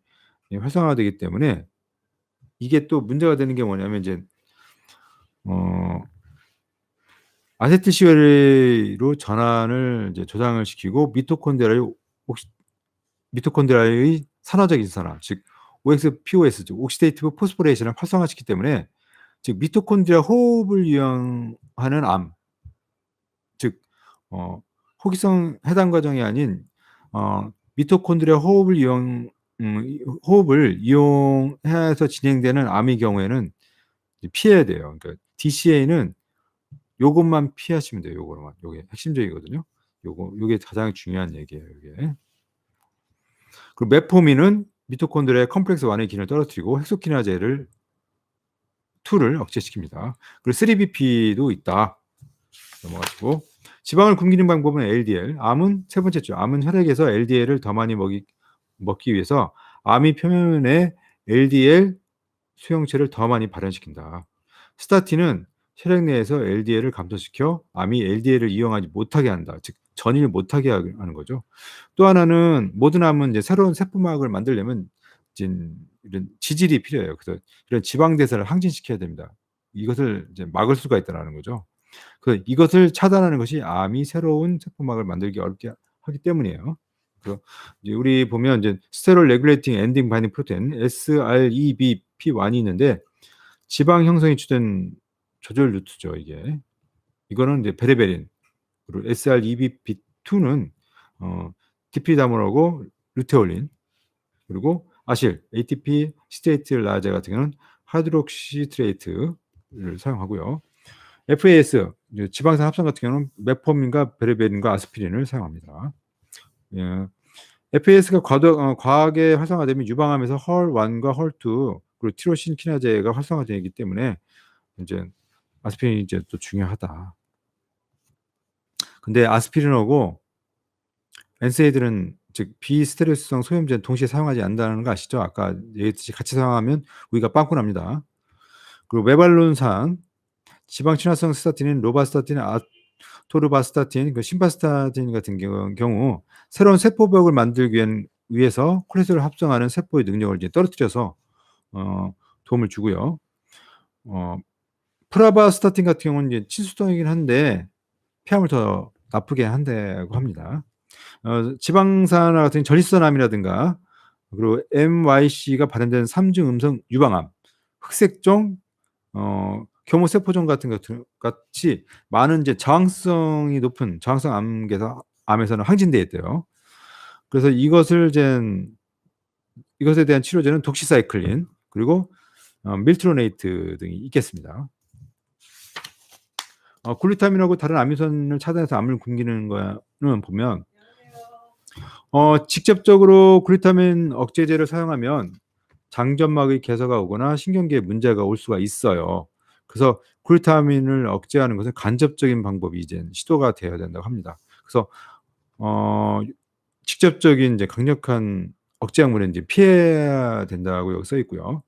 활성화되기 때문에 이게 또 문제가 되는 게 뭐냐면 이제 아세틸CoA로 전환을 이제 저장을 시키고 미토콘드리아의 산화적 인산화 즉 OXPOS 즉 옥시데이티브 포스포레이션을 활성화시키기 때문에 즉 미토콘드리아 호흡을 이용하는 암 즉 호기성 해당 과정이 아닌 미토콘드리아 호흡을 이용해서 진행되는 암의 경우에는 피해야 돼요. 그러니까 DCA는 요것만 피하시면 돼요. 요거만. 요게 핵심적이거든요. 요게 가장 중요한 얘기예요, 요게. 그리고 메포민은 미토콘드리아의 컴플렉스 1의 기능을 떨어뜨리고 헥소키나제 2를 억제시킵니다. 그리고 3BP도 있다. 넘어가시고 지방을 굶기는 방법은 LDL. 암은 세 번째죠. 암은 혈액에서 LDL을 더 많이 먹기 위해서 암이 표면에 LDL 수용체를 더 많이 발현시킨다. 스타틴은 혈액 내에서 LDL을 감소시켜 암이 LDL을 이용하지 못하게 한다. 즉 전이를 못하게 하는 거죠. 또 하나는 모든 암은 이제 새로운 세포막을 만들려면 이런 지질이 필요해요. 그래서 이런 지방 대사를 항진시켜야 됩니다. 이것을 이제 막을 수가 있다라는 거죠. 이것을 차단하는 것이 암이 새로운 세포막을 만들기 어렵게 하기 때문이에요. 그래서 이제 우리 보면 이제 스테롤 레귤레이팅 엔딩 바인딩 프로테인 SREBP1이 있는데 지방 형성이 주된 조절 루트죠, 이게. 이거는 이제 베레베린. 그리고 SREBP2는 디피다모하고 루테올린. 그리고 아실, ATP 시트레이트 라제 같은 경우는 하이드록시트레이트를 사용하고요. FAS 지방산 합성 같은 경우는 메포민과 베레베린과 아스피린을 사용합니다. 예. FAS가 과하게 활성화되면 유방암에서 헐1과 헐2 그리고 티로신 키나제가 활성화되기 때문에 이제 아스피린이 이제 또 중요하다. 근데 아스피린하고 NSAID는 즉 비스테로이드성 소염제는 동시에 사용하지 않는다는 거 아시죠? 아까 얘기했듯이 같이 사용하면 우리가 빵꾸 납니다. 그리고 메발론산 지방 친화성 스타틴인 로바스타틴, 아토르바스타틴, 심바스타틴 같은 경우 새로운 세포벽을 만들기 위해서 콜레스테롤을 합성하는 세포의 능력을 이제 떨어뜨려서 도움을 주고요. 프라바스타틴 같은 경우는 이제 친수성이긴 한데 폐암을 더 나쁘게 한다고 합니다. 지방산화 같은 전립선암이라든가 그리고 MYC가 발현된 3중 음성 유방암, 흑색종, 교모세포종 같은 것 같이 많은 이제 저항성이 높은 저항성 암에서는 항진되어 있대요. 그래서 이것에 대한 치료제는 독시사이클린 그리고 밀트로네이트 등이 있겠습니다. 글루타민하고 다른 아미노산을 차단해서 암을 굶기는 거는 보면 직접적으로 글루타민 억제제를 사용하면 장점막의 개서가 오거나 신경계에 문제가 올 수가 있어요. 그래서 글루타민을 억제하는 것은 간접적인 방법이 이제 시도가 되어야 된다고 합니다. 그래서 직접적인 이제 강력한 억제 약물은 이제 피해야 된다고 여기 써 있고요.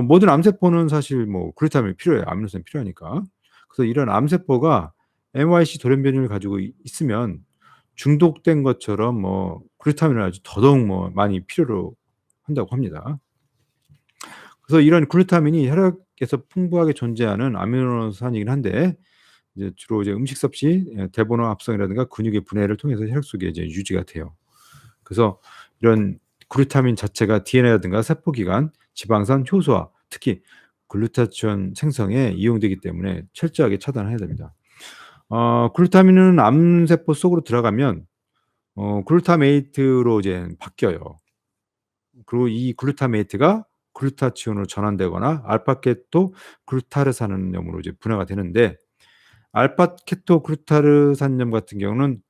모든 암세포는 사실 뭐 글루타민이 필요해요. 아미노산이 필요하니까. 그래서 이런 암세포가 MYC 돌연변이를 가지고 있으면 중독된 것처럼 뭐 글루타민을 아주 더더욱 뭐 많이 필요로 한다고 합니다. 그래서 이런 글루타민이 혈액에서 풍부하게 존재하는 아미노산이긴 한데 이제 주로 이제 음식 섭취, 대번호 합성이라든가 근육의 분해를 통해서 혈액 속에 이제 유지가 돼요. 그래서 이런 글루타민 자체가 DNA라든가 세포기관, 지방산, 효소와 특히 글루타치온 생성에 이용되기 때문에 철저하게 차단해야 됩니다. 글루타민은 암세포 속으로 들어가면 글루타메이트로 이제 바뀌어요. 그리고 이 글루타메이트가 글루타치온으로 전환되거나 알파케토 글루타르산염으로 이제 분해가 되는데 알파케토 글루타르산염 같은 경우는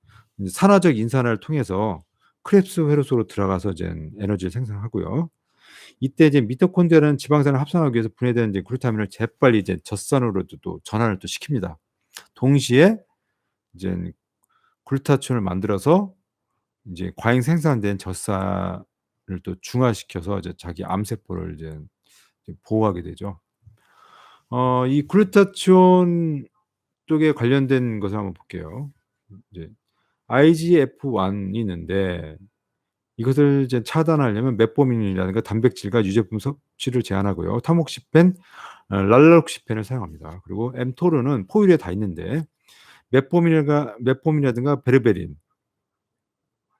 산화적 인산화를 통해서 크렙스 회로소로 들어가서 이제 에너지를 생성하고요. 이때 이제 미토콘드리아는 지방산을 합성하기 위해서 분해되는 이제 글루타민을 재빨리 이제 젖산으로도 또 전환을 또 시킵니다. 동시에 이제 글루타치온을 만들어서 이제 과잉 생산된 젖산을 또 중화시켜서 이제 자기 암세포를 이제 보호하게 되죠. 이 글루타치온 쪽에 관련된 것을 한번 볼게요. 이제 IGF-1이 있는데 이것을 이제 차단하려면 메포민이라든가 단백질과 유제품 섭취를 제한하고요. 타목시펜, 랄록시펜을 사용합니다. 그리고 엠토르는 포유류에 다 있는데 메포민이라든가 베르베린이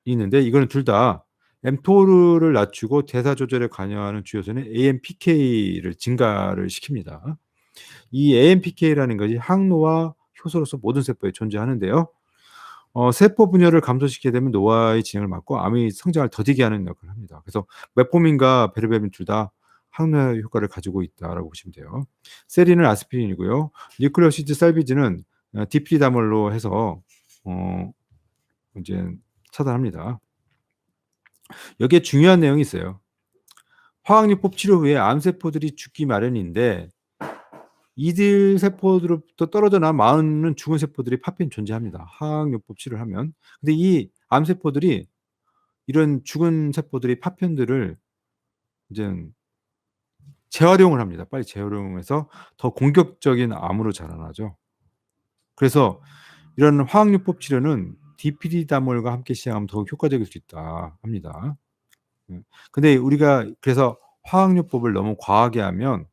있는데 이거는 둘 다 엠토르를 낮추고 대사 조절에 관여하는 주요소는 AMPK를 증가를 시킵니다. 이 AMPK라는 것이 항노화 효소로서 모든 세포에 존재하는데요. 세포 분열을 감소시키게 되면 노화의 진행을 막고 암의 성장을 더디게 하는 역할을 합니다. 그래서 메포민과 베르베린 둘 다 항노화 효과를 가지고 있다라고 보시면 돼요. 세린은 아스피린이고요. 뉴클레오시드 살비지는 디피리다몰로 해서 이제 차단합니다. 여기에 중요한 내용이 있어요. 화학요법 치료 후에 암세포들이 죽기 마련인데 이들 세포들로부터 떨어져 나온 많은 죽은 세포들이 파편이 존재합니다. 화학요법 치료를 하면. 근데 이 암세포들이 이런 죽은 세포들이 파편들을 이제 재활용을 합니다. 빨리 재활용해서 더 공격적인 암으로 자라나죠. 그래서 이런 화학요법 치료는 디피리다몰과 함께 시행하면 더욱 효과적일 수 있다 합니다. 근데 우리가 그래서 화학요법을 너무 과하게 하면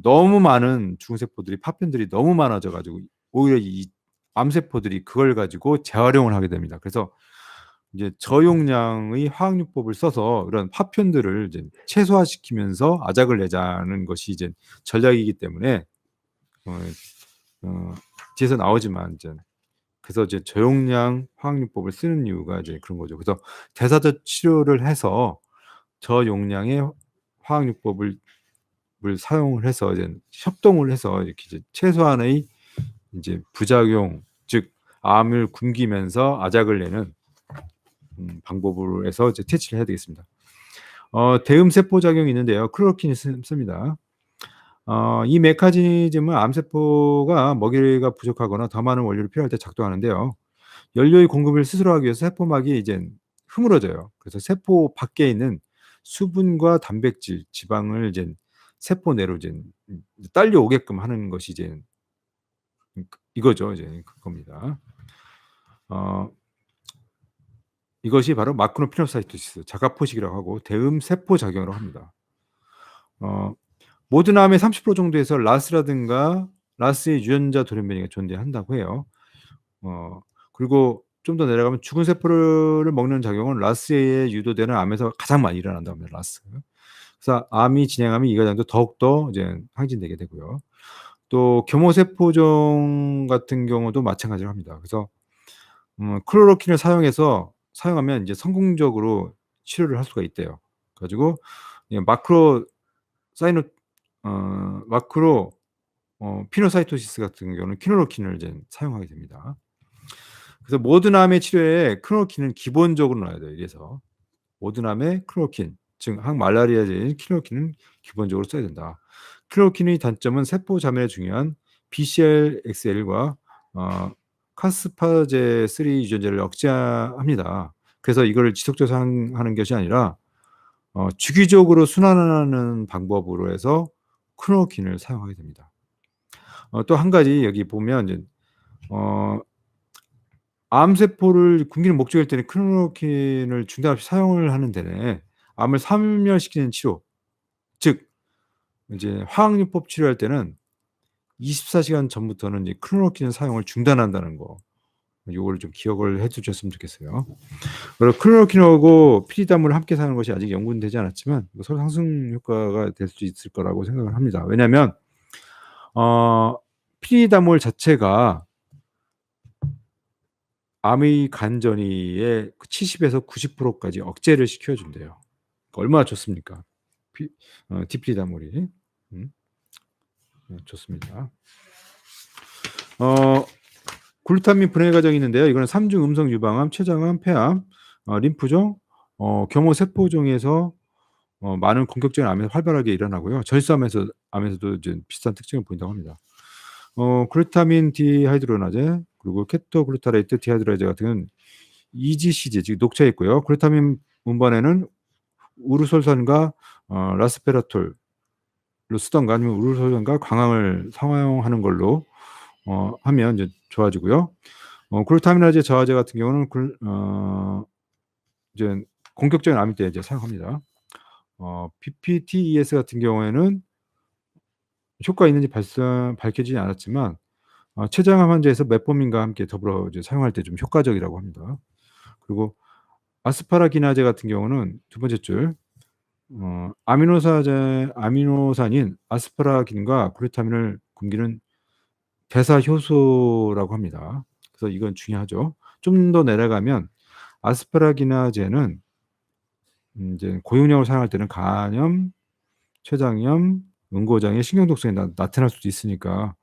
너무 많은 죽은 세포들이 파편들이 너무 많아져 가지고 오히려 이 암세포들이 그걸 가지고 재활용을 하게 됩니다. 그래서 이제 저용량의 화학요법을 써서 이런 파편들을 이제 최소화시키면서 아작을 내자는 것이 이제 전략이기 때문에 뒤에서 나오지만 이제 그래서 이제 저용량 화학요법을 쓰는 이유가 이제 그런 거죠. 그래서 대사적 치료를 해서 저용량의 화학요법을 사용을 해서 이제 협동을 해서 이렇게 이제 최소한의 이제 부작용, 즉 암을 굶기면서 아작을 내는 방법으로 해서 이제 퇴치를 해야 되겠습니다. 대음 세포 작용이 있는데요. 클로로킨이 씁니다. 이 메커니즘은 암세포가 먹이가 부족하거나 더 많은 원료를 필요할 때 작동하는데요. 연료의 공급을 스스로 하기 위해서 세포막이 이제 흐물어져요. 그래서 세포 밖에 있는 수분과 단백질, 지방을 이제 세포 내로 이제 딸려오게끔 하는 것이 이제 이거죠. 이제 그겁니다. 이것이 바로 마크로피노사이토시스, 자가포식이라고 하고 대음 세포 작용이라고 합니다. 모든 암의 30% 정도에서 라스라든가 라스의 유전자 돌연변이가 존재한다고 해요. 그리고 좀 더 내려가면 죽은 세포를 먹는 작용은 라스에 유도되는 암에서 가장 많이 일어난다고 합니다. 라스. 그래서 암이 진행하면 이 과정도 더욱더 이제 항진되게 되고요. 또 교모세포종 같은 경우도 마찬가지로 합니다. 그래서 클로로킨을 사용하면 이제 성공적으로 치료를 할 수가 있대요. 가지고 마크로 피노사이토시스 같은 경우는 클로로킨을 이제 사용하게 됩니다. 그래서 모든 암의 치료에 클로로킨은 기본적으로 넣어야 돼요. 이래서 모든 암에 클로로킨, 즉 항말라리아제인 클로로킨은 기본적으로 써야 된다. 클로로킨의 단점은 세포 자멸에 중요한 BCL-XL과 카스파제3 유전자를 억제합니다. 그래서 이거를 지속적으로 사용하는 것이 아니라 주기적으로 순환하는 방법으로 해서 크로노킨을 사용하게 됩니다. 또 한 가지 여기 보면 이제 암세포를 굶기는 목적일 때는 크로노킨을 중단 없이 사용을 하는 데는 암을 사멸시키는 치료, 즉 이제 화학요법 치료할 때는 24시간 전부터는 이제 크로노킨 사용을 중단한다는 거. 요거를 좀 기억을 해 두셨으면 좋겠어요. 그리고 크로노킨하고 피리다물을 함께 사용하는 것이 아직 연구는 되지 않았지만 서로 상승 효과가 될 수 있을 거라고 생각을 합니다. 왜냐하면 피리다물 자체가 암의 간전이의 70에서 90%까지 억제를 시켜준대요. 얼마나 좋습니까? 디피리다물이. 좋습니다. 글루타민 분해 과정이 있는데요. 이거는 3중 음성 유방암, 췌장암, 폐암, 림프종, 경호 세포종에서 많은 공격적인 암에서 활발하게 일어나고요. 절수암에서도 이제 비슷한 특징을 보인다고 합니다. 글루타민 디하이드로나제 그리고 케토글루타레이트 디하이드로나제 같은 EGC제 즉 녹차에 있고요. 글루타민 운반에는 우르솔산과 라스페라톨로 쓰던가 아니면 우르솔산과 광항을 사용하는 걸로 하면 이제 좋아지고요. 글루타미나제 저하제 같은 경우는 이제 공격적인 암일 때 이제 사용합니다. PPTES 같은 경우에는 효과 있는지 밝혀지지 않았지만 췌장암 환자에서 메포민과 함께 더불어 이제 사용할 때 좀 효과적이라고 합니다. 그리고 아스파라기나제 같은 경우는 두 번째 줄 아미노산인 아스파라긴과 글루타민을 굶기는 대사 효소라고 합니다. 그래서 이건 중요하죠. 좀 더 내려가면 아스파라기나제는 이제 고용량으로 사용할 때는 간염, 췌장염, 응고장애, 신경독성이 나타날 수도 있으니까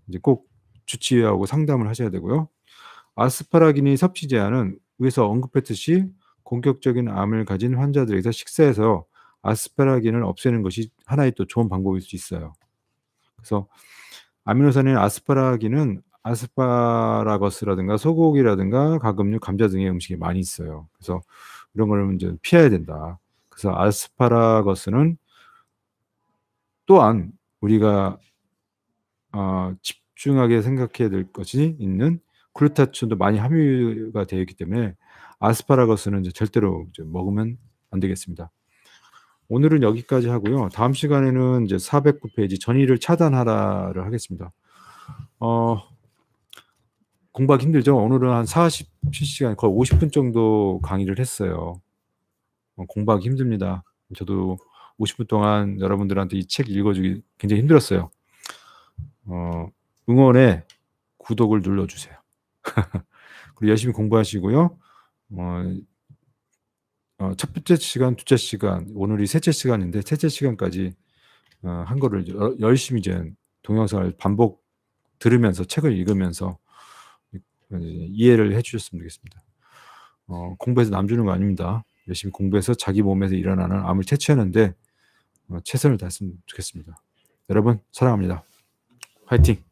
이제 꼭 주치의하고 상담을 하셔야 되고요. 아스파라기닌 섭취 제한은 위에서 언급했듯이 공격적인 암을 가진 환자들에게서 식사에서 아스파라긴을 없애는 것이 하나의 또 좋은 방법일 수 있어요. 그래서 아미노산인 아스파라긴은 아스파라거스라든가 소고기라든가 가금류, 감자 등의 음식에 많이 있어요. 그래서 이런 거는 이제 피해야 된다. 그래서 아스파라거스는 또한 우리가 집중하게 생각해야 될 것이 있는 글루타치온도 많이 함유가 되어 있기 때문에 아스파라거스는 이제 절대로 이제 먹으면 안 되겠습니다. 오늘은 여기까지 하고요. 다음 시간에는 이제 409페이지 전이를 차단하라를 하겠습니다. 공부하기 힘들죠? 오늘은 한 47시간, 거의 50분 정도 강의를 했어요. 공부하기 힘듭니다. 저도 50분 동안 여러분들한테 이 책 읽어주기 굉장히 힘들었어요. 응원에 구독을 눌러주세요. 그리고 열심히 공부하시고요. 첫 번째 시간, 둘째 시간, 오늘이 셋째 시간인데 셋째 시간까지 한 거를 열심히 이제 동영상을 반복 들으면서 책을 읽으면서 이해를 해주셨으면 좋겠습니다. 공부해서 남 주는 거 아닙니다. 열심히 공부해서 자기 몸에서 일어나는 암을 퇴치하는데 최선을 다했으면 좋겠습니다. 여러분 사랑합니다. 화이팅!